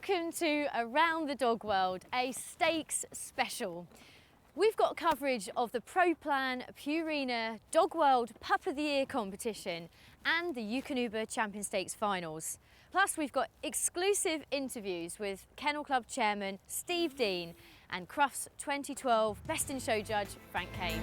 Welcome to Around the Dog World, a stakes special. We've got coverage of the Pro Plan Purina Dog World Pup of the Year competition and the Eukanuba Champion Stakes finals. Plus we've got exclusive interviews with Kennel Club chairman Steve Dean and Crufts 2012 Best in Show judge Frank Kane.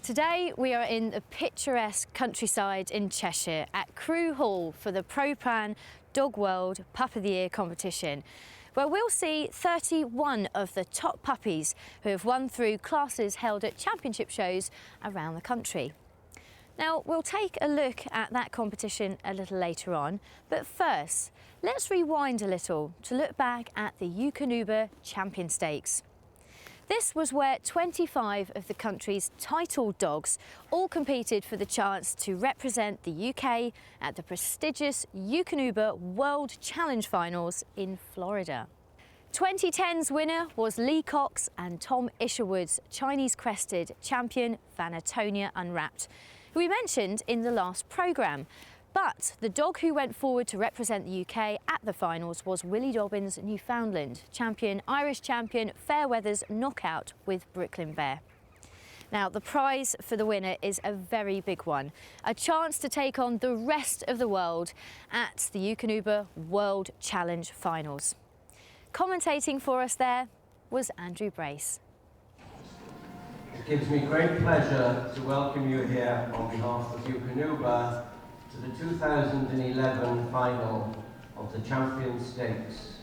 Today we are in the picturesque countryside in Cheshire at Crewe Hall for the Pro Plan Dog World Pup of the Year competition, where we'll see 31 of the top puppies who have won through classes held at championship shows around the country. Now we'll take a look at that competition a little later on, but first let's rewind a little to look back at the Eukanuba Champion Stakes. This was where 25 of the country's titled dogs all competed for the chance to represent the UK at the prestigious Eukanuba World Challenge Finals in Florida. 2010's winner was Lee Cox and Tom Isherwood's Chinese-crested champion Vanatonia Unwrapped, who we mentioned in the last programme. But the dog who went forward to represent the UK at the finals was Willie Dobbins' Newfoundland champion, Irish champion Fairweather's Knockout with Brooklyn Bear. Now the prize for the winner is a very big one, a chance to take on the rest of the world at the Eukanuba World Challenge Finals. Commentating for us there was Andrew Brace. It gives me great pleasure to welcome you here on behalf of Eukanuba to the 2011 final of the Champion Stakes.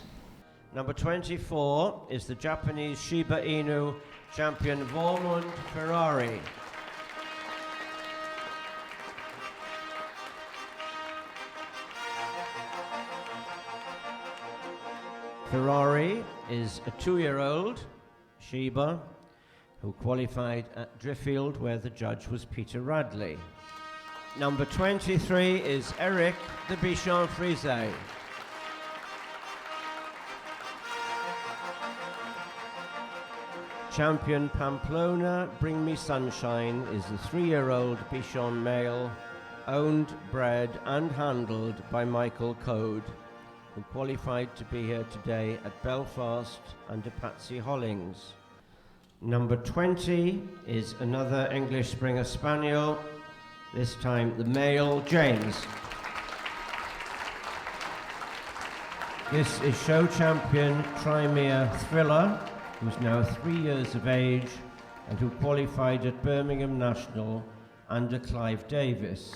Number 24 is the Japanese Shiba Inu champion Vormund Ferrari. Ferrari is a 2-year-old Shiba who qualified at Driffield, where the judge was Peter Radley. Number 23 is Eric the Bichon Frise. Champion Pamplona Bring Me Sunshine is the 3-year-old Bichon male, owned, bred and handled by Michael Code, who qualified to be here today at Belfast under Patsy Hollings. Number 20 is another English Springer Spaniel, this time the male James. This is show champion Trimere Thriller, who's now 3 years of age and who qualified at Birmingham National under Clive Davis.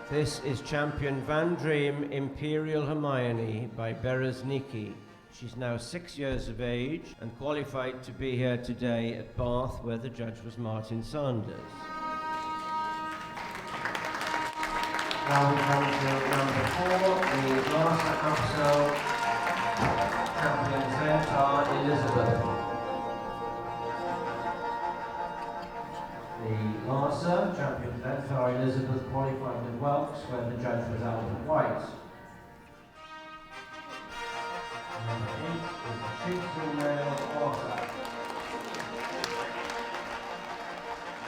This is champion Van Dream Imperial Hermione by Berezniki. She's now 6 years of age and qualified to be here today at Bath, where the judge was Martin Sanders. Now we come to number 4, the Larsa Upsell champion Zentar Elizabeth. The Larsa champion Zentar Elizabeth qualified at Welks, where the judge was Albert White. Number 8 is the Shih Tzu male Arthur,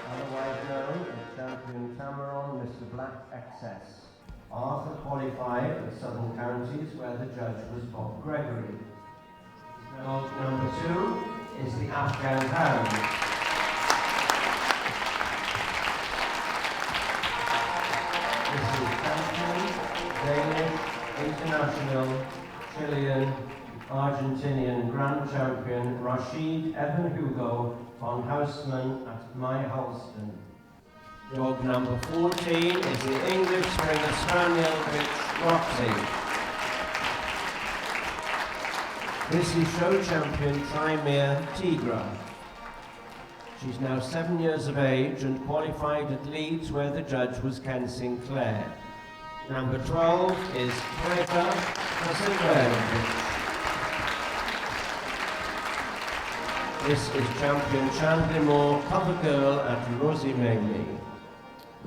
otherwise known as champion Tameron Mr. Black Excess. Arthur qualified at Southern Counties, where the judge was Bob Gregory. Dog number 2 is the Afghan Hound. This is champion, Danish, international, Chilean, Argentinian Grand Champion Rashid Evan Hugo von Hausmann at My Halston. Dog number 14 is the English Springer Spaniel Bitch Roxy. This is show champion Trimere Tigra. She's now 7 years of age and qualified at Leeds, where the judge was Ken Sinclair. Number 12 is Greta Kasimberg. This is champion Chandler Moore Cover Girl at Rosie Mailey.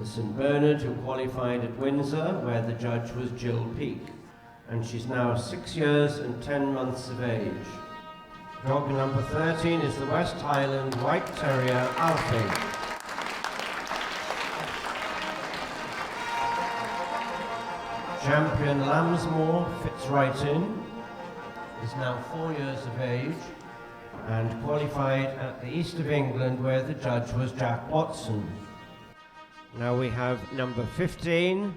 the St Bernard, who qualified at Windsor, where the judge was Jill Peake, and she's now 6 years and 10 months of age. Dog number 13 is the West Highland White Terrier, Alfie. Champion Lambsmore fits right in, is now 4 years of age, and qualified at the East of England, where the judge was Jack Watson. Now we have number 15.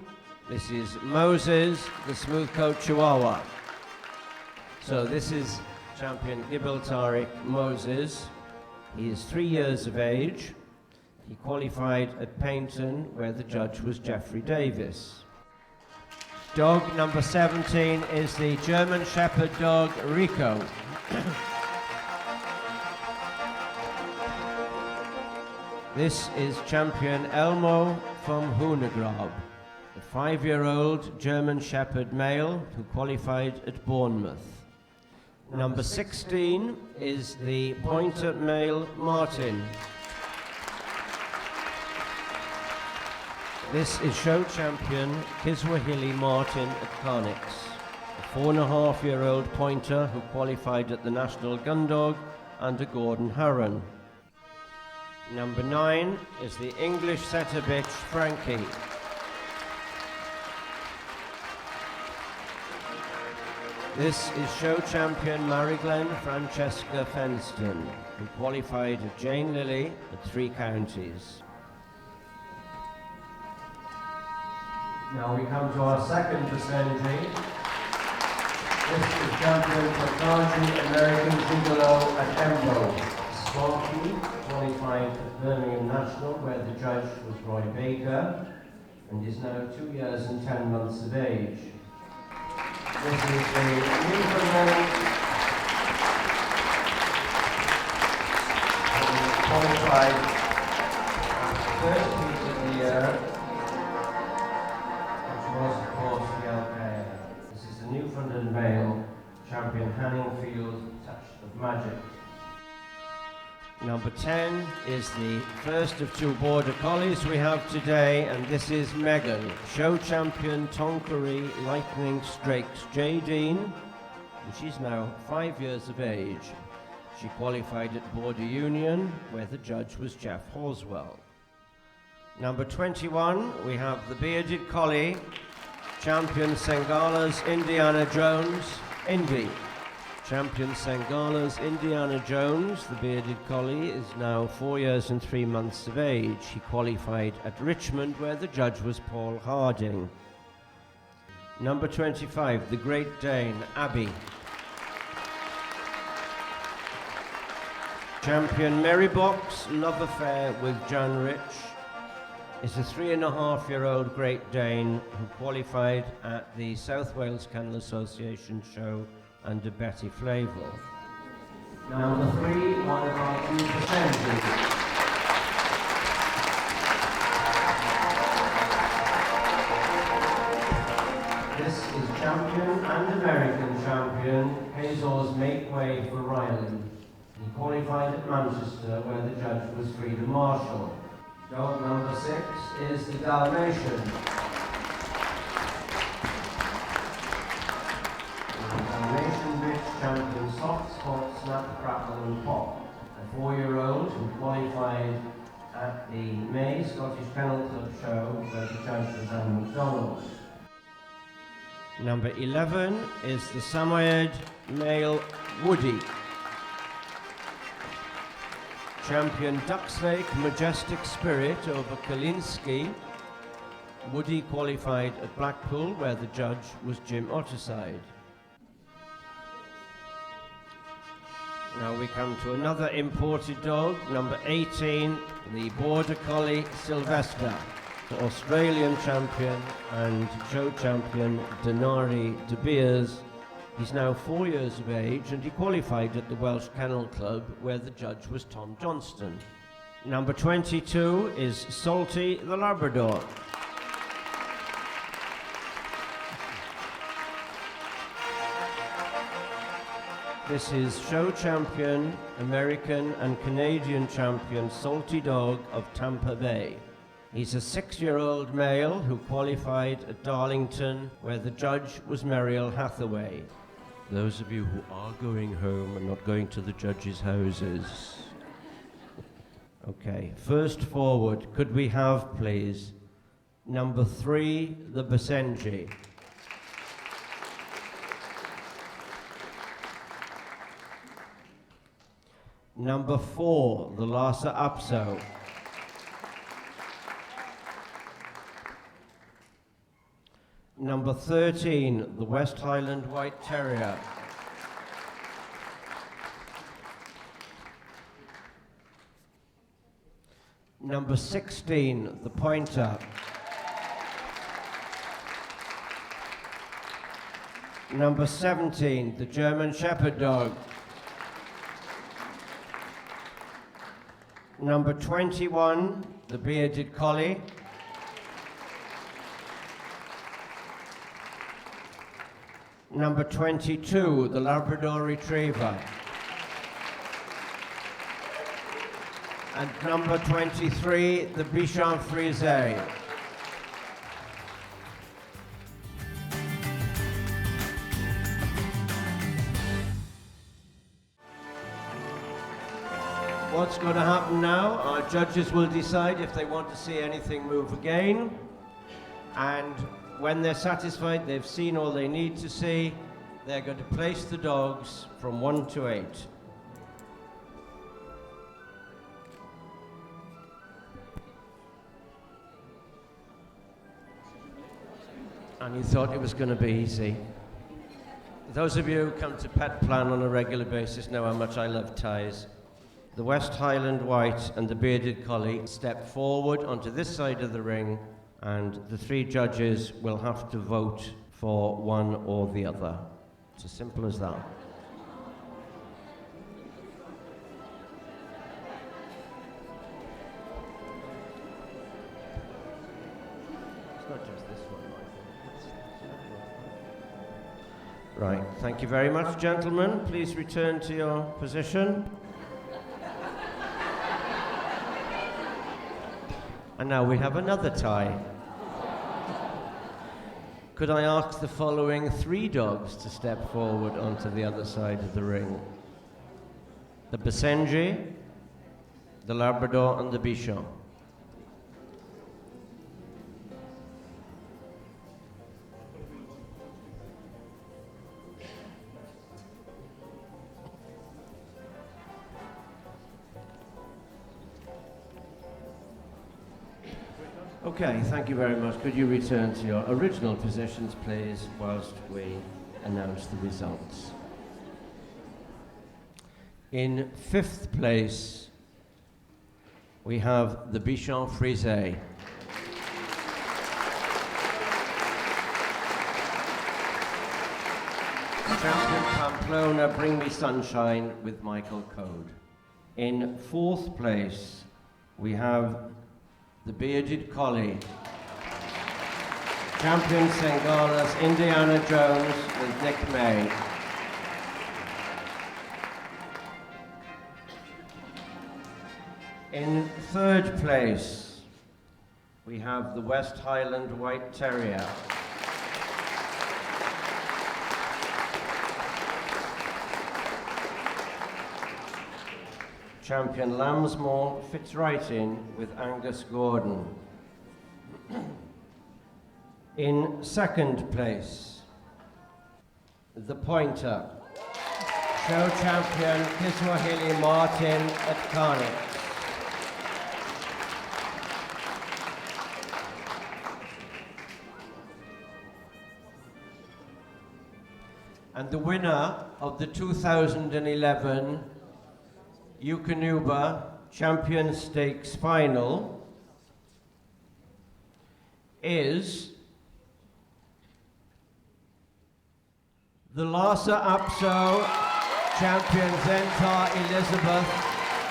This is Moses, the smooth-coat Chihuahua. So this is champion Gibraltaric Moses. He is 3 years of age. He qualified at Paynton, where the judge was Geoffrey Davis. Dog number 17 is the German Shepherd dog Rico. This is champion Elmo from Hunegrab, a 5-year-old German Shepherd male who qualified at Bournemouth. Number 16 is the pointer male Martin. This is show champion Kiswahili Martin at Carnix, a 4.5-year-old pointer who qualified at the National Gun Dog under Gordon Harron. Number 9 is the English setter bitch Frankie. This is show champion Mariglen Francesca Fenston, who qualified at Jane Lilly at 3 counties. Now we come to our second descending. This is champion Pataji American Gigolo at Embo. Sparky qualified at Birmingham National, where the judge was Roy Baker, and is now 2 years and 10 months of age. This is the Newfoundland qualified first heat of the year, was, of course, the Alcaia. This is the Newfoundland male, champion Hanningfield, Touch of Magic. Number 10 is the first of 2 border collies we have today, and this is Megan, show champion Tonkery Lightning Strakes J. Dean, and she's now 5 years of age. She qualified at Border Union, where the judge was Jeff Horswell. Number 21, we have the bearded collie, champion Sengala's Indiana Jones, Indy. Champion Sengala's Indiana Jones, the bearded collie, is now 4 years and 3 months of age. He qualified at Richmond, where the judge was Paul Harding. Number 25, the Great Dane, Abbey. Champion Merrybox, Love Affair with Jan Rich, is a 3.5-year-old Great Dane who qualified at the South Wales Kennel Association show under Betty Flavel. Number 3, one of our 2 percentages. This is champion and American champion Hazor's Make Way for Riley. He qualified at Manchester, where the judge was Frida Marshall. Dog number 6 is the Dalmatian. Champion Soft Spot, Snap, Crackle and Pop, a 4-year-old who qualified at the May Scottish Kennel Club show, where the judge was Anne MacDonald. Number 11 is the Samoyed male Woody. Champion Duckslake Majestic Spirit over Kalinski. Woody qualified at Blackpool, where the judge was Jim Otterside. Now we come to another imported dog, number 18, the Border Collie Sylvester, the Australian champion and show champion Denari De Beers. He's now 4 years of age, and he qualified at the Welsh Kennel Club, where the judge was Tom Johnston. Number 22 is Salty the Labrador. This is show champion, American and Canadian champion Salty Dog of Tampa Bay. He's a 6-year-old male who qualified at Darlington, where the judge was Muriel Hathaway. Those of you who are going home and not going to the judges' houses. Okay, first forward, could we have, please, number 3, the Basenji. Number 4, the Lhasa Apso. Number 13, the West Highland White Terrier. Number 16, the Pointer. Number 17, the German Shepherd Dog. Number 21, the Bearded Collie. Number 22, the Labrador Retriever. And number 23, the Bichon Frise. What's going to happen now? Our judges will decide if they want to see anything move again. And when they're satisfied they've seen all they need to see, they're going to place the dogs from 1 to 8. And you thought it was going to be easy. Those of you who come to Pet Plan on a regular basis know how much I love ties. The West Highland White and the Bearded Collie step forward onto this side of the ring, and the 3 judges will have to vote for one or the other. It's as simple as that. It's not just this one, I think. Right, thank you very much, gentlemen. Please return to your position. And now we have another tie. Could I ask the following 3 dogs to step forward onto the other side of the ring? The Basenji, the Labrador and the Bichon. Okay, thank you very much. Could you return to your original positions, please, whilst we announce the results. In 5th place, we have the Bichon Frise. Champion Pamplona, Bring Me Sunshine with Michael Code. In 4th place, we have the Bearded Collie. Champion Sengalas, Indiana Jones with Nick May. In 3rd place, we have the West Highland White Terrier. Champion Lambsmore Fitzwrighting with Angus Gordon. In 2nd place, the Pointer. Show champion Kiswahili Martin at Carnix. And the winner of the 2011 Eukanuba Champion Stakes final is the Lhasa Apso Champion Zentar Elizabeth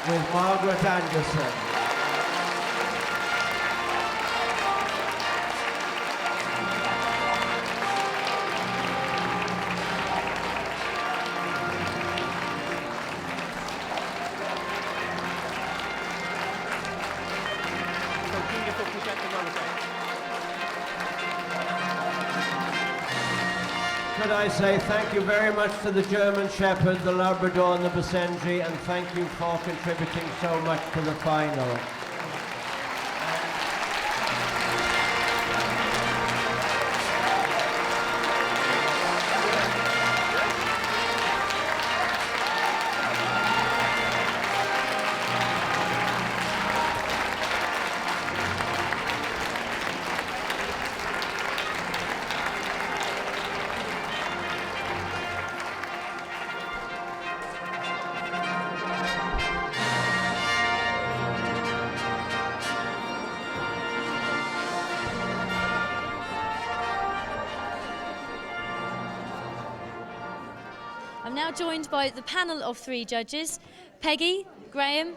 with Margaret Anderson. could I say thank you very much to the German Shepherd, the Labrador and the Basenji, and thank you for contributing so much to the final. I'm now joined by the panel of 3 judges, Peggy, Graham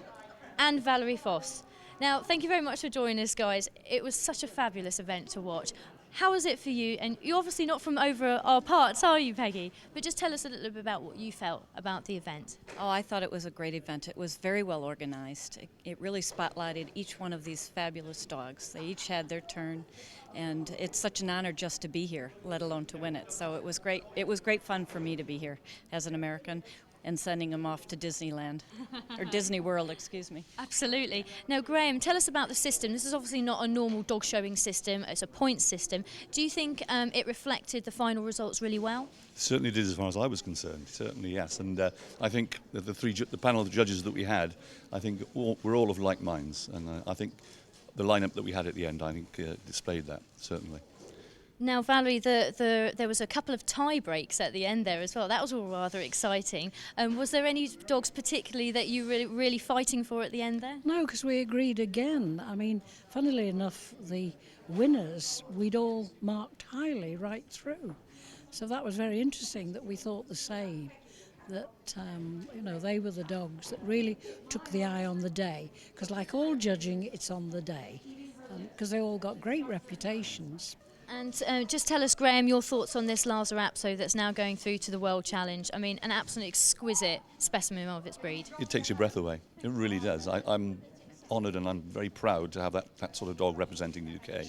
and Valerie Foss. Now, thank you very much for joining us, guys. It was such a fabulous event to watch. How was it for you? And you're obviously not from over our parts, are you, Peggy? But just tell us a little bit about what you felt about the event. Oh, I thought it was a great event. It was very well organized. It really spotlighted each one of these fabulous dogs. They each had their turn, and it's such an honor just to be here, let alone to win it. So it was great. It was great fun for me to be here as an American and sending them off to Disneyland, or Disney World, excuse me. Absolutely. Now, Graham, tell us about the system. This is obviously not a normal dog showing system. It's a points system. Do you think it reflected the final results really well? Certainly did, as far as I was concerned. Certainly, yes. And I think that the panel of judges that we had, I think we're all of like minds. And I think the lineup that we had at the end, I think, displayed that, certainly. Now, Valerie, there was a couple of tie breaks at the end there as well. That was all rather exciting. Was there any dogs particularly that you were really fighting for at the end there? No, because we agreed again. I mean, funnily enough, the winners we'd all marked highly right through. So that was very interesting that we thought the same, that, they were the dogs that really took the eye on the day. Because like all judging, it's on the day, because they all got great reputations. And just tell us, Graham, your thoughts on this Lhasa Apso that's now going through to the World Challenge. I mean, an absolutely exquisite specimen of its breed. It takes your breath away. It really does. I'm honoured and I'm very proud to have that sort of dog representing the UK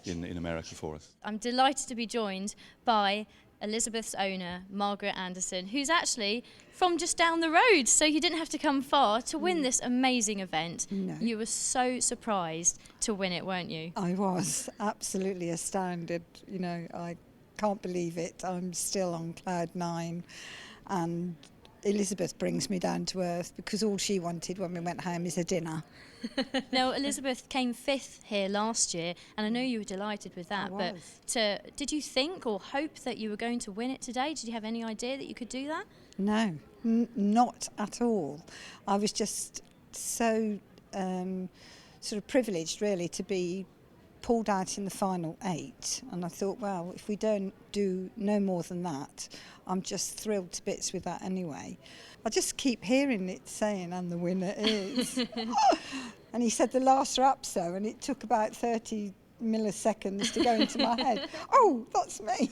in America for us. I'm delighted to be joined by Elizabeth's owner, Margaret Anderson, who's actually from just down the road, so you didn't have to come far to win this amazing event. No. You were so surprised to win it, weren't you? I was absolutely astounded. I can't believe it. I'm still on cloud 9, and Elizabeth brings me down to earth, because all she wanted when we went home is a dinner. Now, Elizabeth came 5th here last year, and I know you were delighted with that. I was. But did you think or hope that you were going to win it today? Did you have any idea that you could do that? No, not at all. I was just so sort of privileged, really, to be pulled out in the final 8, and I thought, well, if we don't do no more than that, I'm just thrilled to bits with that anyway. I just keep hearing it saying, and the winner is. And he said the Lhasa Apso, and it took about 30 milliseconds to go into my head. Oh, that's me.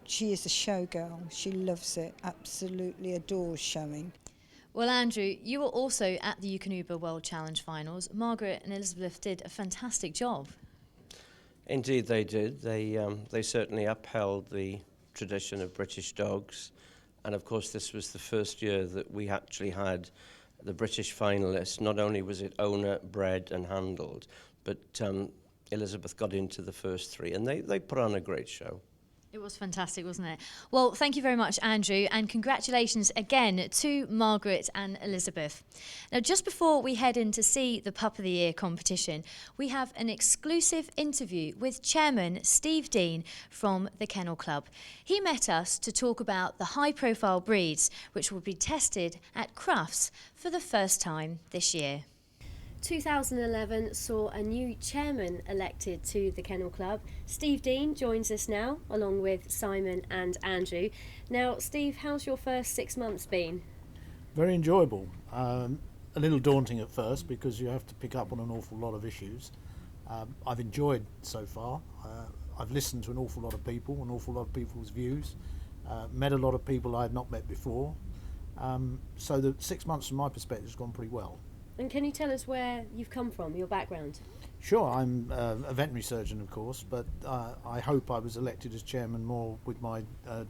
She is a showgirl. She loves it, absolutely adores showing. Well, Andrew, you were also at the Eukanuba World Challenge finals. Margaret and Elizabeth did a fantastic job. Indeed they did. They certainly upheld the tradition of British dogs. And of course this was the first year that we actually had the British finalists. Not only was it owner, bred and handled, but Elizabeth got into the first 3, and they put on a great show. It was fantastic, wasn't it? Well, thank you very much, Andrew, and congratulations again to Margaret and Elizabeth. Now, just before we head in to see the Pup of the Year competition, we have an exclusive interview with Chairman Steve Dean from the Kennel Club. He met us to talk about the high-profile breeds which will be tested at Crufts for the first time this year. 2011 saw a new chairman elected to the Kennel Club. Steve Dean joins us now, along with Simon and Andrew. Now, Steve, how's your first 6 months been? Very enjoyable. A little daunting at first because you have to pick up on an awful lot of issues. I've enjoyed so far. I've listened to an awful lot of people, an awful lot of people's views, met a lot of people I had not met before. So the 6 months from my perspective has gone pretty well. And can you tell us where you've come from, your background? Sure, I'm a veterinary surgeon, of course, but I hope I was elected as chairman more with my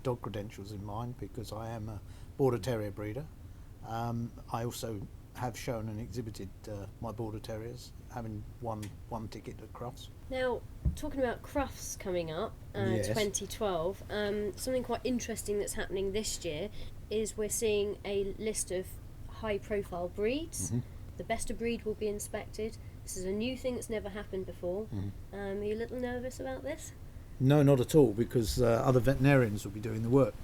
dog credentials in mind, because I am a Border Terrier breeder. I also have shown and exhibited my Border Terriers, having won one ticket at Crufts. Now, talking about Crufts coming up, Yes. 2012, something quite interesting that's happening this year is we're seeing a list of high-profile breeds. Mm-hmm. The best of breed will be inspected. This is a new thing that's never happened before. Are you a little nervous about this? No, not at all, because other veterinarians will be doing the work.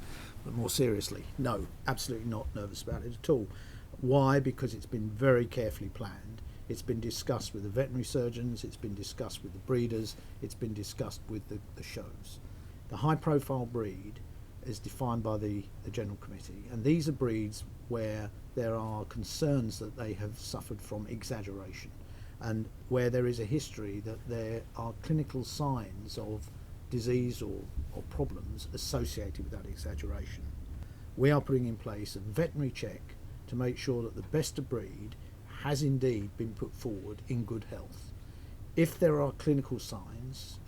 But more seriously, no, absolutely not nervous about it at all. Why? Because it's been very carefully planned. It's been discussed with the veterinary surgeons, it's been discussed with the breeders, it's been discussed with the shows. The high-profile breed is defined by the General Committee, and these are breeds where there are concerns that they have suffered from exaggeration, and where there is a history that there are clinical signs of disease or problems associated with that exaggeration. We are putting in place a veterinary check to make sure that the best of breed has indeed been put forward in good health. If there are clinical signs,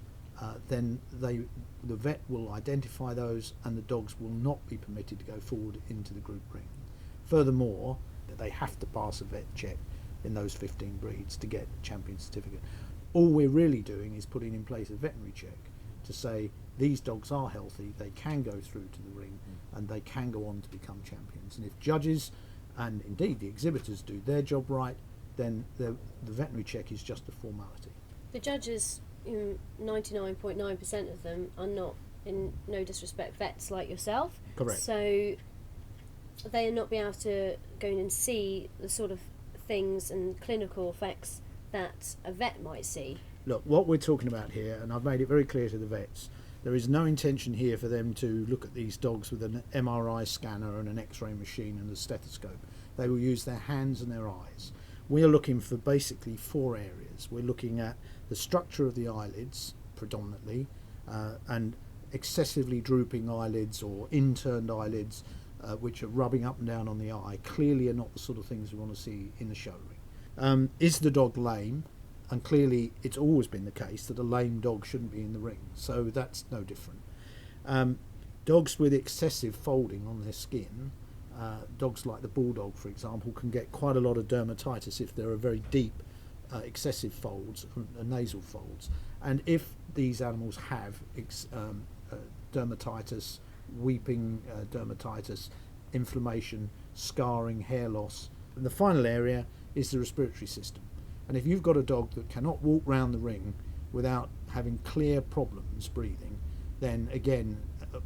then the vet will identify those, and the dogs will not be permitted to go forward into the group ring. Furthermore, they have to pass a vet check in those 15 breeds to get a champion certificate. All we're really doing is putting in place a veterinary check to say these dogs are healthy, they can go through to the ring, and they can go on to become champions. And if judges and indeed the exhibitors do their job right, then the veterinary check is just a formality. The judges, 99.9% of them are not, in no disrespect, vets like yourself. Correct. So they are not be able to go in and see the sort of things and clinical effects that a vet might see. Look, what we're talking about here, and I've made it very clear to the vets, there is no intention here for them to look at these dogs with an MRI scanner and an X-ray machine and a stethoscope. They will use their hands and their eyes. We are looking for basically 4 areas. We're looking at the structure of the eyelids predominantly, and excessively drooping eyelids or inturned eyelids which are rubbing up and down on the eye clearly are not the sort of things we want to see in the show ring. Is the dog lame? And clearly it's always been the case that a lame dog shouldn't be in the ring, so that's no different. Dogs with excessive folding on their skin, dogs like the bulldog for example, can get quite a lot of dermatitis if there are very deep excessive folds, nasal folds, and if these animals have dermatitis, weeping dermatitis, inflammation, scarring, hair loss. And the final area is the respiratory system. And if you've got a dog that cannot walk round the ring without having clear problems breathing, then again,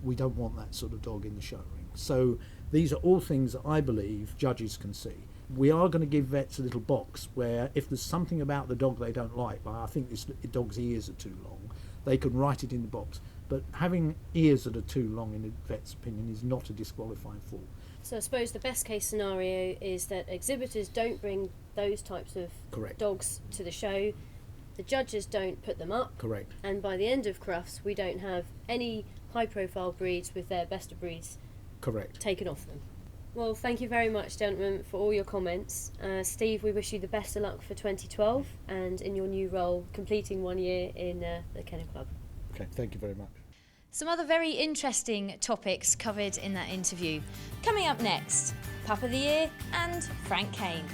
we don't want that sort of dog in the show ring. So these are all things that I believe judges can see. We are going to give vets a little box where if there's something about the dog they don't like, I think this dog's ears are too long, they can write it in the box. But having ears that are too long, in a vet's opinion, is not a disqualifying fault. So I suppose the best case scenario is that exhibitors don't bring those types of Correct. dogs to the show, the judges don't put them up, Correct. and by the end of Crufts we don't have any high profile breeds with their best of breeds Correct. taken off them. Well, thank you very much, gentlemen, for all your comments. Steve, we wish you the best of luck for 2012 and in your new role, completing 1 year in the Kennel Club. Okay, thank you very much. Some other very interesting topics covered in that interview. Coming up next, Pup of the Year and Frank Kane.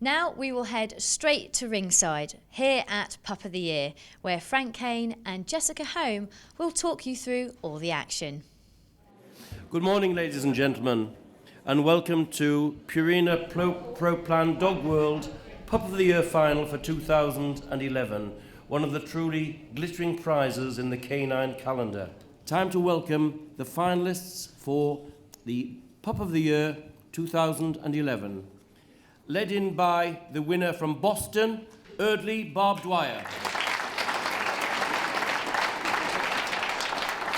Now we will head straight to ringside here at Pup of the Year, where Frank Kane and Jessica Home will talk you through all the action. Good morning, ladies and gentlemen, and welcome to Purina Pro Plan Dog World Pup of the Year final for 2011, one of the truly glittering prizes in the canine calendar. Time to welcome the finalists for the Pup of the Year 2011, led in by the winner from Boston, Eardley Barb Dwyer.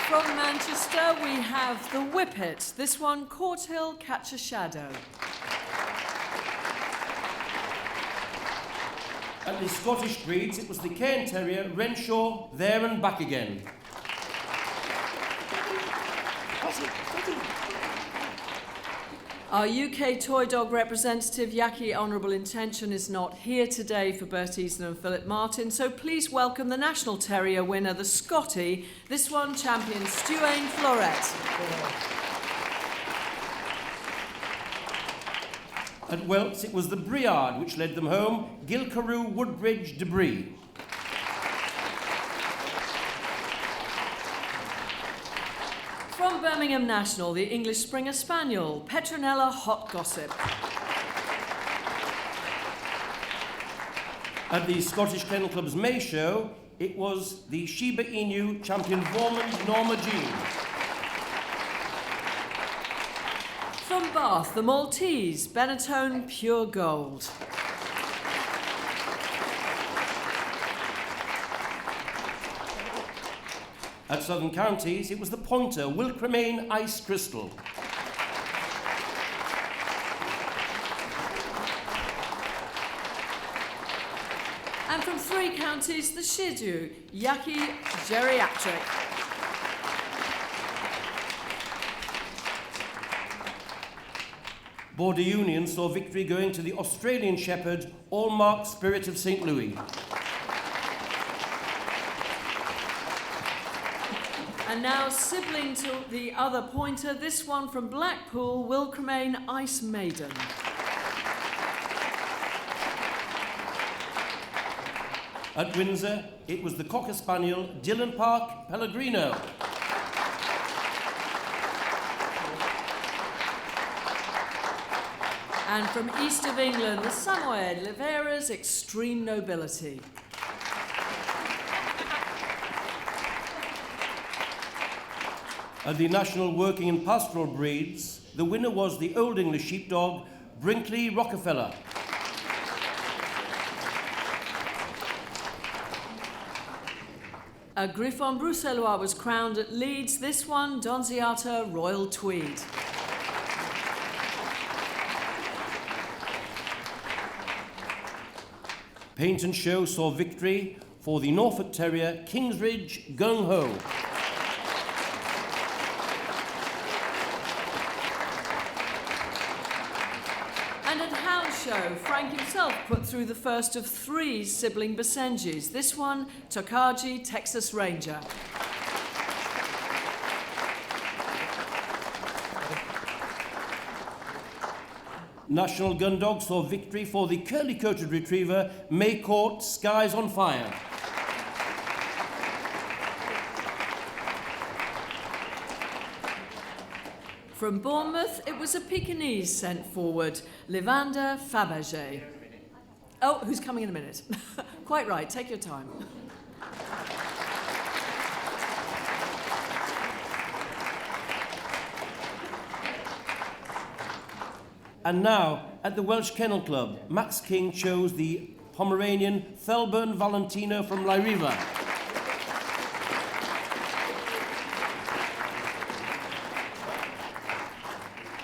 From Manchester, we have the Whippet. This one, Court Hill, Catch a Shadow. At the Scottish breeds, it was the Cane Terrier, Renshaw, there and back again. Our UK toy dog representative, Yaki Honourable Intention, is not here today for Bert Easton and Philip Martin, so please welcome the National Terrier winner, the Scottie, this one champion Stuane Floret. At Welts, it was the Briard which led them home, Gilcarew Woodbridge Debris. From Birmingham National, the English Springer Spaniel, Petronella Hot Gossip. At the Scottish Kennel Club's May show, it was the Shiba Inu champion Vormund Norma Jean. From Bath, the Maltese, Benetton Pure Gold. At Southern Counties, it was the Pointer Wilcremain Ice Crystal. And from Three Counties, the Shih Tzu, Yaki Geriatric. Border Union saw victory going to the Australian Shepherd Allmark Spirit of St. Louis. And now sibling to the other pointer, this one from Blackpool, Wilcremain Ice Maiden. At Windsor, it was the Cocker Spaniel Dillon Park Pellegrino. And from east of England, the Samoyed Livera's Extreme Nobility. At the National Working and Pastoral Breeds, the winner was the Old English Sheepdog Brinkley Rockefeller. A Griffon Bruxellois was crowned at Leeds, this one Donziata Royal Tweed. Paint and Show saw victory for the Norfolk Terrier Kingsridge Gung Ho. And at Hound Show, Frank himself put through the first of 3 sibling Basenjis. This one, Tokaji Texas Ranger. National Gun Dog saw victory for the curly-coated retriever Maycourt Skies on Fire. From Bournemouth, it was a Pekingese sent forward, Levander Fabergé. Oh, who's coming in a minute? Quite right, take your time. And now, at the Welsh Kennel Club, Max King chose the Pomeranian Thelburn Valentino from Lyriva.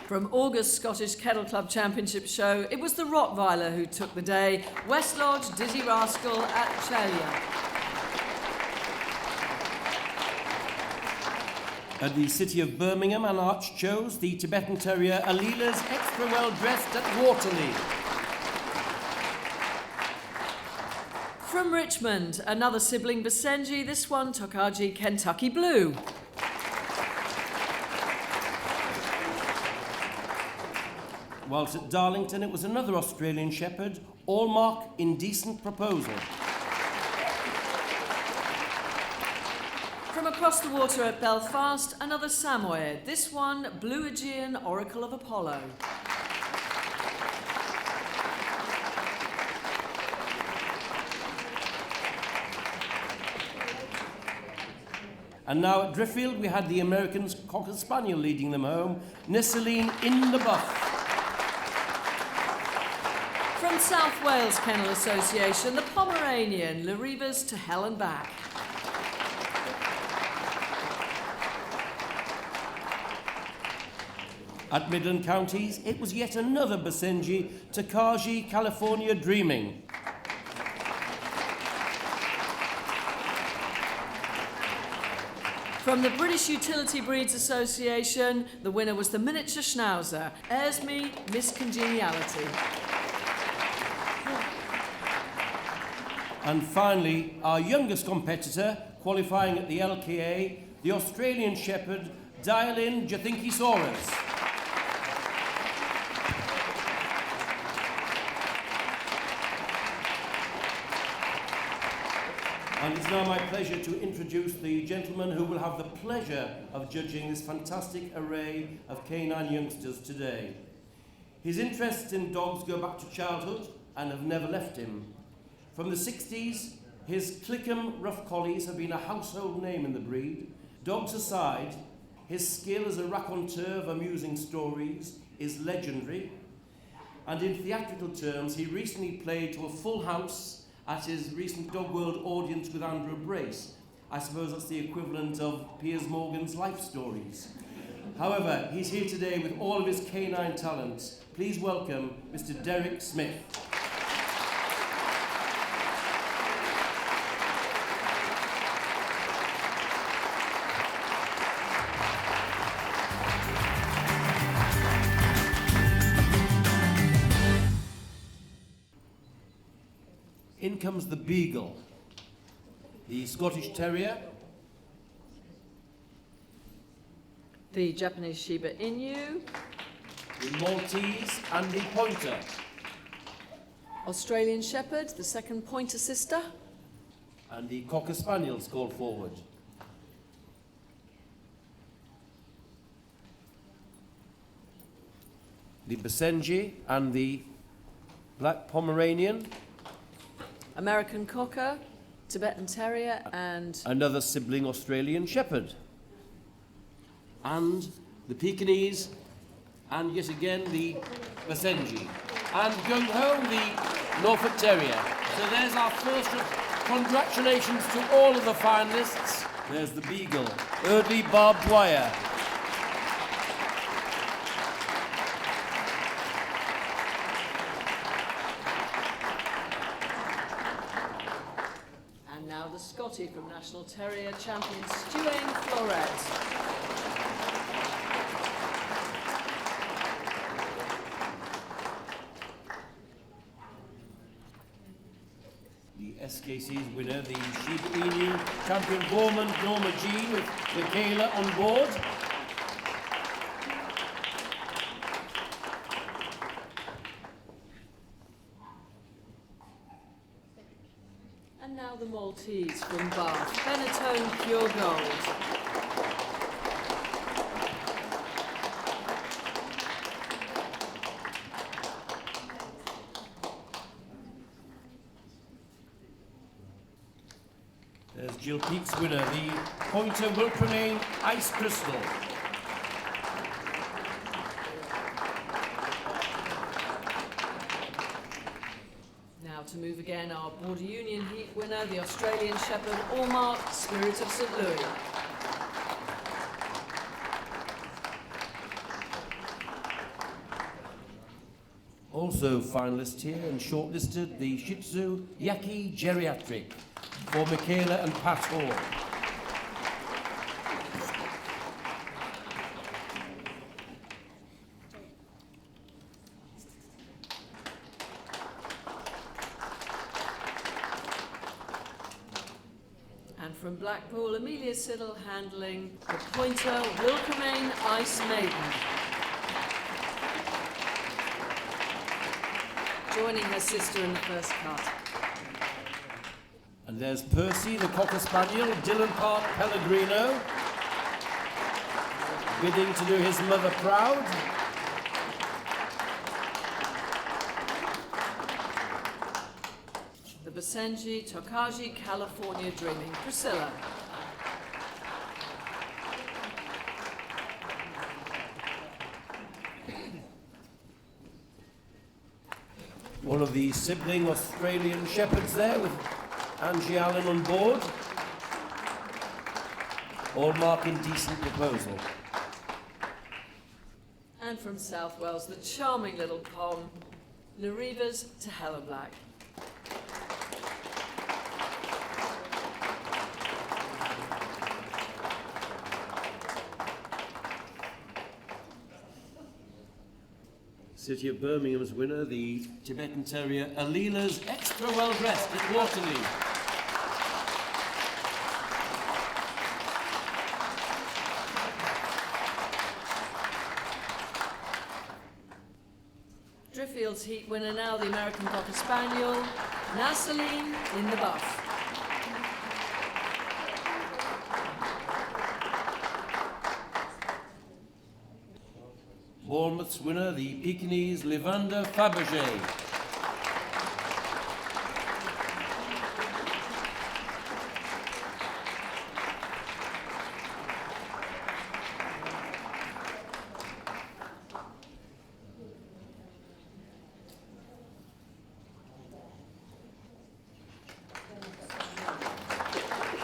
From August Scottish Kennel Club Championship show, it was the Rottweiler who took the day, West Lodge Dizzy Rascal at Chelia. At the City of Birmingham, an arch chose the Tibetan Terrier Alila's extra well dressed at Waterley. From Richmond, another sibling Basenji, this one Tokaji Kentucky Blue. Whilst at Darlington, it was another Australian Shepherd, Allmark Indecent Proposal. From across the water at Belfast, another Samoyed, this one Blue Aegean Oracle of Apollo. And now at Driffield, we had the Americans Cocker Spaniel leading them home, Nissaline in the Buff. From South Wales Kennel Association, the Pomeranian Larivas to Hell and Back. At Midland Counties, it was yet another Basenji, Takaji California Dreaming. From the British Utility Breeds Association, the winner was the miniature schnauzer, Airsme Miss Congeniality. And finally, our youngest competitor, qualifying at the LKA, the Australian Shepherd, Dial-In Jathinkisaurus. And it's now my pleasure to introduce the gentleman who will have the pleasure of judging this fantastic array of canine youngsters today. His interests in dogs go back to childhood and have never left him. From the 60s, his Clickham Rough Collies have been a household name in the breed. Dogs aside, his skill as a raconteur of amusing stories is legendary. And in theatrical terms, he recently played to a full house at his recent Dog World audience with Andrew Brace. I suppose that's the equivalent of Piers Morgan's life stories. However, he's here today with all of his canine talents. Please welcome Mr. Derek Smith. In comes the Beagle, the Scottish Terrier, The Japanese Shiba Inu, the Maltese and the Pointer, Australian Shepherd, the second Pointer sister, and the Cocker Spaniels called forward. The Basenji and the Black Pomeranian, American Cocker, Tibetan Terrier, and another sibling Australian Shepherd, and the Pekingese, and yet again the Basenji, and going home the Norfolk Terrier. So there's our first. Congratulations to all of the finalists. There's the Beagle, Eardley Barbed Wire. and now the Scotty from National Terrier champion Stuart Floret. SKC's winner, the Shiba Inu champion Gorman Norma Jean with Michaela on board. And now the Maltese from Bath, Benetton Pure Gold. There's Jill Peake's winner, the Pointer Wilprenane Ice Crystal. Now to move again, our Border Union Heat winner, the Australian Shepherd Allmark Spirit of St Louis. Also finalist here and shortlisted, the Shih Tzu Yaki Geriatric for Michaela and Pat Hall. And from Blackpool, Amelia Siddle handling the Pointer Wilprenane Ice Maiden. Joining her sister in the first cut. And there's Percy, the Cocker Spaniel, Dillon Park Pellegrino, bidding to do his mother proud. The Basenji Tokaji California Dreaming, Priscilla. One of the sibling Australian Shepherds there with Angie Allen on board. All marking decent proposal. And from South Wales, the charming little Pom, Larivas to Hella Black. City of Birmingham's winner, the Tibetan Terrier Alila's Extra Well Dressed at Waterloo. Driffield's heat winner now, the American Cocker Spaniel, Nassaline in the buff. Bournemouth's winner, the Pekingese Levander Fabergé.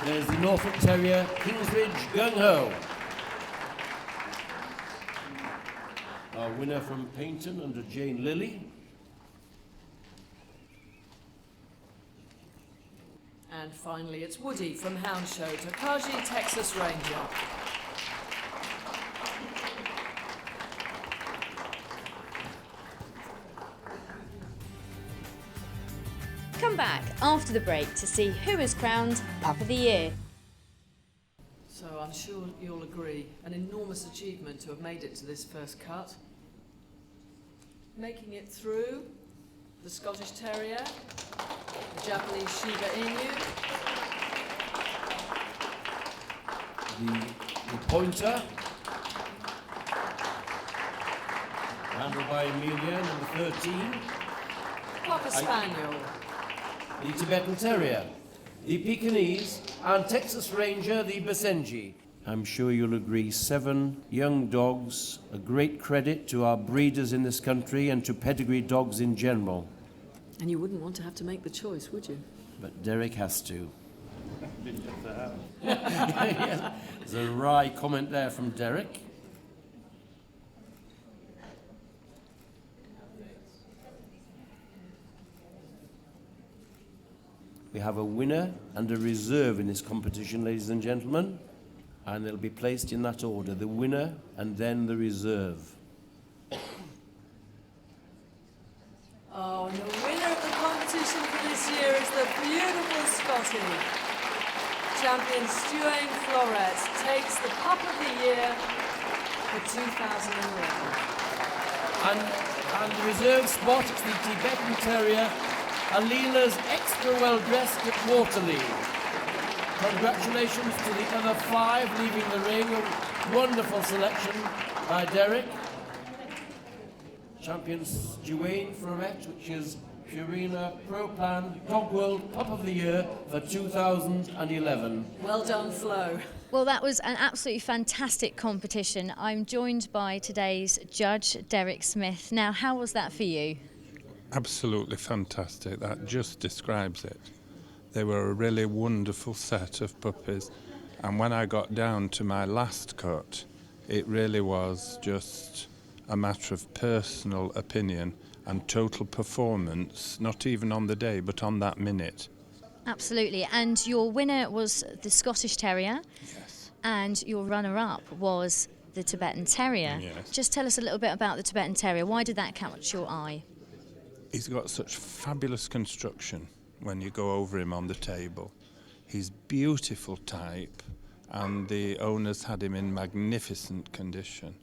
There's the Norfolk Terrier Kingsbridge Gung Ho. Our winner from Paynton under Jane Lilly. And finally, it's Woody from Hound Show, Takaji Texas Ranger. Come back after the break to see who is crowned Pup of the Year. So I'm sure you'll agree, an enormous achievement to have made it to this first cut. Making it through, the Scottish Terrier, the Japanese Shiba Inu, The Pointer, handled by Amelia, number 13. Cocker Spaniel, The Tibetan Terrier, the Pekingese, and Texas Ranger, the Basenji. I'm sure you'll agree, 7 young dogs, a great credit to our breeders in this country and to pedigree dogs in general. and you wouldn't want to have to make the choice, would you? But Derek has to. Yes. There's a wry comment there from Derek. We have a winner and a reserve in this competition, ladies and gentlemen, and they'll be placed in that order, the winner and then the reserve. Oh, and the winner of the competition for this year is the beautiful Scotty. Champion Stuart Flores takes the Pup of the Year for 2011. And the reserve spot is the Tibetan Terrier, Alila's Extra Well Dressed at Waterloo. Congratulations to the other 5 leaving the ring. A wonderful selection by Derek. Champion Stuart Flores, which is Purina Pro Plan Dog World Pup of the Year for 2011. Well done, Flo. Well, that was an absolutely fantastic competition. I'm joined by today's judge, Derek Smith. Now, how was that for you? Absolutely fantastic. That just describes it. They were a really wonderful set of puppies. And when I got down to my last cut, it really was just a matter of personal opinion and total performance, not even on the day, but on that minute. Absolutely. And your winner was the Scottish Terrier. Yes. And your runner-up was the Tibetan Terrier. Yes. Just tell us a little bit about the Tibetan Terrier. Why did that catch your eye? He's got such fabulous construction when you go over him on the table. He's beautiful type, and the owners had him in magnificent condition.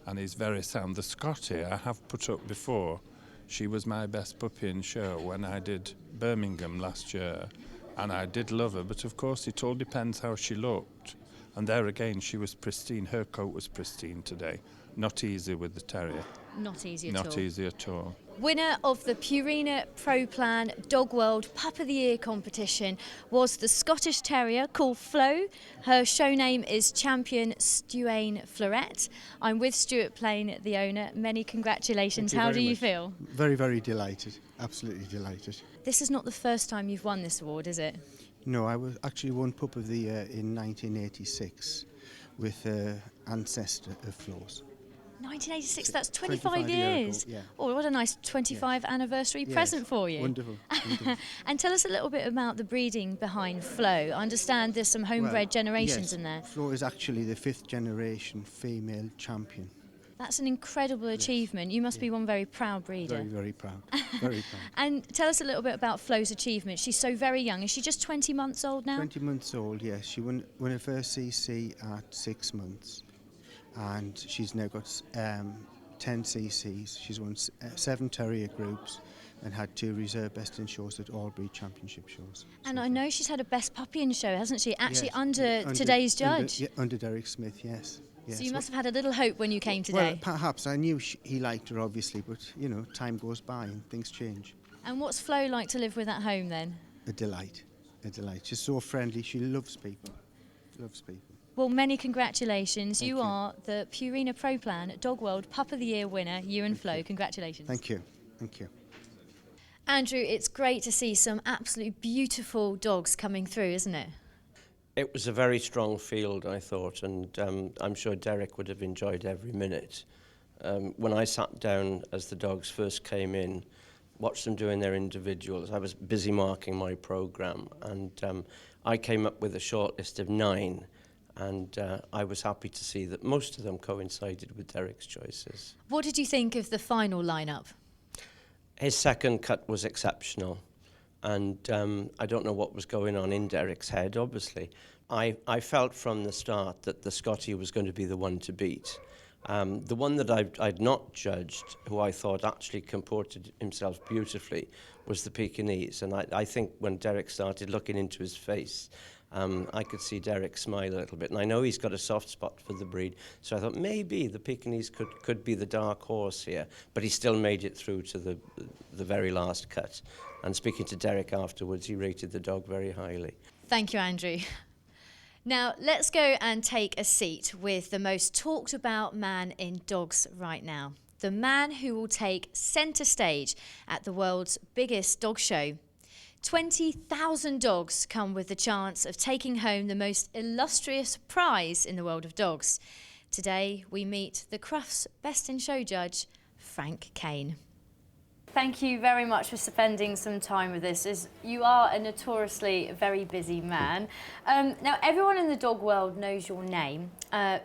And he's very sound. The Scotty I have put up before, she was my best puppy in show when I did Birmingham last year, and I did love her, but of course it all depends how she looked. And there again, she was pristine. Her coat was pristine today. Not easy with the terrier. Not easy at all. Not easy at all. Winner of the Purina Pro Plan Dog World Pup of the Year competition was the Scottish Terrier called Flo. Her show name is Champion Stuart Flores. I'm with Stuart Plain, the owner. Many congratulations. How do you feel? Very, very delighted. Absolutely delighted. This is not the first time you've won this award, is it? No, I was actually won Pup of the Year in 1986 with ancestor of Flo's. 1986, that's 25 25 years. ago, yeah. Oh, what a nice 25th anniversary Yes, present for you. Wonderful. Wonderful. And tell us a little bit about the breeding behind Flo. I understand there's some homebred generations yes, in there. Flo is actually the 5th generation female champion. That's an incredible achievement. You must be one very proud breeder. Very, very proud. Very proud. And tell us a little bit about Flo's achievement. She's so very young. Is she just 20 months old now? 20 months old, yes. She won her first CC at 6 months. And she's now got 10 CCs. She's won 7 terrier groups and had 2 reserve best in shows at all breed championship shows. And I know she's had a best puppy in show, hasn't she? Actually, Yes, under today's judge. Under Derek Smith, yes. Yes. So you must have had a little hope when you came today. Well, perhaps. I knew he liked her, obviously, but, you know, time goes by and things change. And what's Flo like to live with at home then? A delight. A delight. She's so friendly. She loves people. Loves people. Well, many congratulations. You are the Purina Pro Plan Dog World Pup of the Year winner, you and Flo. Congratulations. Thank you. Thank you. Andrew, it's great to see some absolutely beautiful dogs coming through, isn't it? It was a very strong field, I thought, and I'm sure Derek would have enjoyed every minute. When I sat down as the dogs first came in, watched them doing their individuals, I was busy marking my programme, and I came up with a short list of 9, and I was happy to see that most of them coincided with Derek's choices. What did you think of the final lineup? His second cut was exceptional. And I don't know what was going on in Derek's head, obviously. I felt from the start that the Scottie was going to be the one to beat. The one that I'd not judged, who I thought actually comported himself beautifully, was the Pekingese. And I think when Derek started looking into his face, I could see Derek smile a little bit. And I know he's got a soft spot for the breed, so I thought maybe the Pekingese could be the dark horse here. But he still made it through to the very last cut. And speaking to Derek afterwards, he rated the dog very highly. Thank you, Andrew. Now, let's go and take a seat with the most talked about man in dogs right now. The man who will take centre stage at the world's biggest dog show. 20,000 dogs come with the chance of taking home the most illustrious prize in the world of dogs. Today, we meet the Crufts Best in Show judge, Frank Kane. Thank you very much for spending some time with us, as you are a notoriously very busy man. Now, everyone in the dog world knows your name.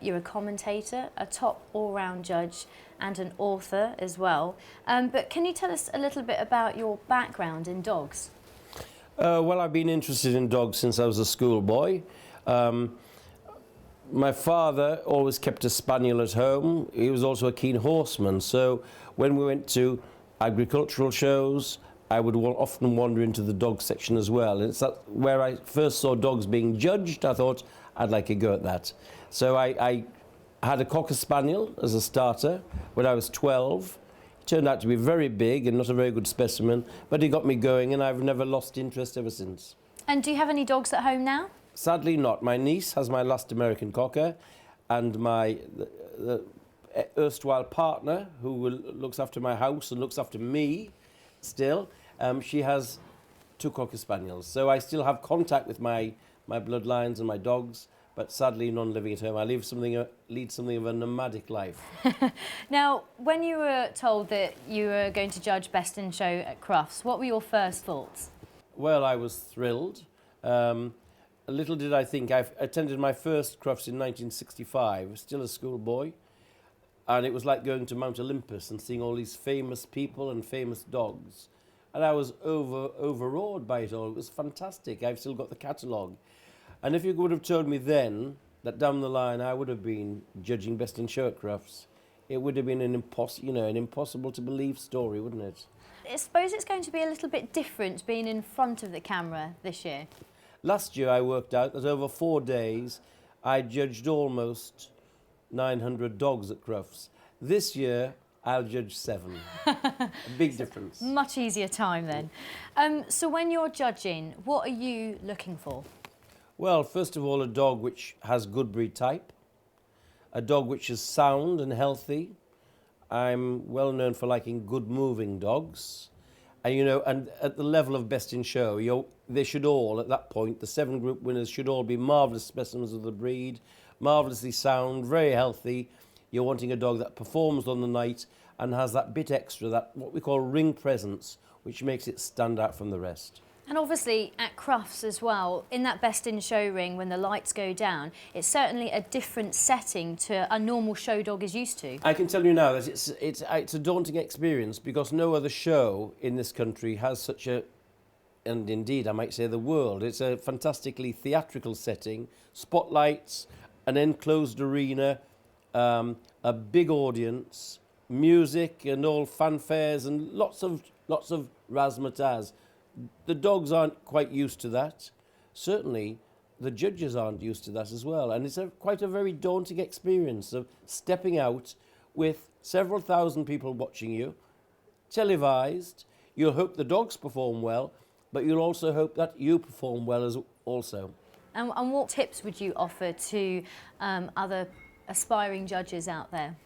You're a commentator, a top all-round judge, and an author as well. But can you tell us a little bit about your background in dogs? Well, I've been interested in dogs since I was a schoolboy. My father always kept a spaniel at home. He was also a keen horseman, so when we went to agricultural shows, I would often wander into the dog section as well. And it's that where I first saw dogs being judged. I thought I'd like a go at that. So I had a Cocker Spaniel as a starter when I was 12. He turned out to be very big and not a very good specimen, but he got me going, and I've never lost interest ever since. And do you have any dogs at home now? Sadly not. My niece has my last American Cocker, and my erstwhile partner, who looks after my house and looks after me still, she has 2 Cocker Spaniels. So I still have contact with my bloodlines and my dogs, but sadly none living at home. I lead something of a nomadic life. Now, when you were told that you were going to judge Best in Show at Crufts, what were your first thoughts? Well, I was thrilled. Little did I think, I attended my first Crufts in 1965, still a schoolboy. And it was like going to Mount Olympus and seeing all these famous people and famous dogs. And I was overawed by it all. It was fantastic. I've still got the catalogue. And if you would have told me then that down the line I would have been judging Best in Show at Crufts, it would have been an impossible to believe story, wouldn't it? I suppose it's going to be a little bit different being in front of the camera this year. Last year I worked out that over 4 days I judged almost 900 dogs at Crufts. This year, I'll judge 7. A big difference. Much easier time then. So when you're judging, what are you looking for? Well, first of all, a dog which has good breed type, a dog which is sound and healthy. I'm well known for liking good moving dogs. And at the level of Best in Show, they should all, at that point, the 7 group winners should all be marvellous specimens of the breed, marvellously sound, very healthy. You're wanting a dog that performs on the night and has that bit extra, that what we call ring presence, which makes it stand out from the rest. And obviously at Crufts as well, in that best in show ring when the lights go down, it's certainly a different setting to a normal show dog is used to. I can tell you now that it's a daunting experience because no other show in this country has such a, and indeed I might say the world, it's a fantastically theatrical setting, spotlights, an enclosed arena, a big audience, music and all fanfares and lots of razzmatazz. The dogs aren't quite used to that. Certainly, the judges aren't used to that as well. And it's quite a very daunting experience of stepping out with several thousand people watching you, televised. You'll hope the dogs perform well, but you'll also hope that you perform well as also. And what tips would you offer to other aspiring judges out there?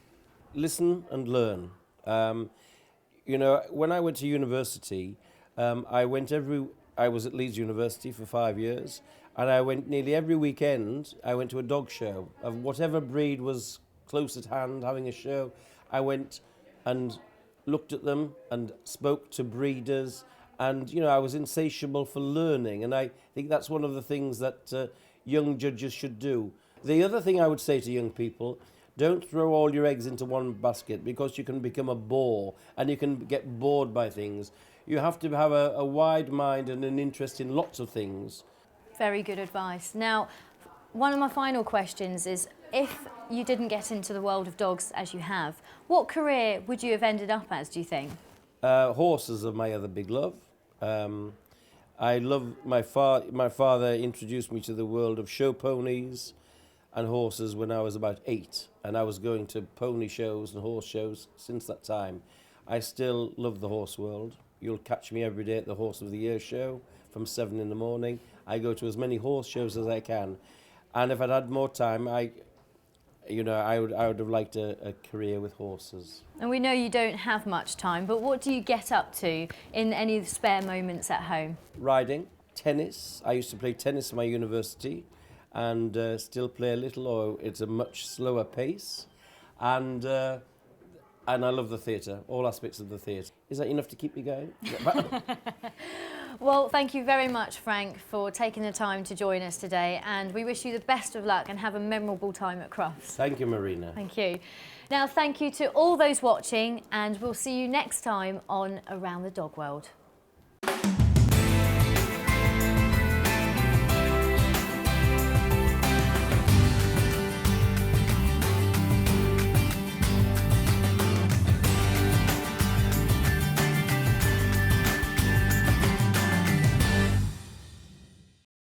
Listen and learn. You know, when I went to university, I was at Leeds University for 5 years, and I went nearly every weekend. I went to a dog show of whatever breed was close at hand having a show. I went and looked at them and spoke to breeders, and you know, I was insatiable for learning, and I think that's one of the things that young judges should do. The other thing I would say to young people, don't throw all your eggs into one basket, because you can become a bore and you can get bored by things. You have to have a wide mind and an interest in lots of things. Very good advice. Now, one of my final questions is, if you didn't get into the world of dogs as you have, what career would you have ended up as, do you think? Horses are my other big love. I love my father introduced me to the world of show ponies and horses when I was about 8, and I was going to pony shows and horse shows since that time. I still love the horse world. You'll catch me every day at the Horse of the Year show from 7 in the morning. I go to as many horse shows as I can, and if I'd had more time, I would have liked a career with horses. And we know you don't have much time, but what do you get up to in any spare moments at home? Riding, tennis. I used to play tennis at my university, and still play a little, or it's a much slower pace. And I love the theatre, all aspects of the theatre. Is that enough to keep me going? Well, thank you very much, Frank, for taking the time to join us today, and we wish you the best of luck and have a memorable time at Crufts. Thank you, Marina. Thank you. Now, thank you to all those watching, and we'll see you next time on Around the Dog World.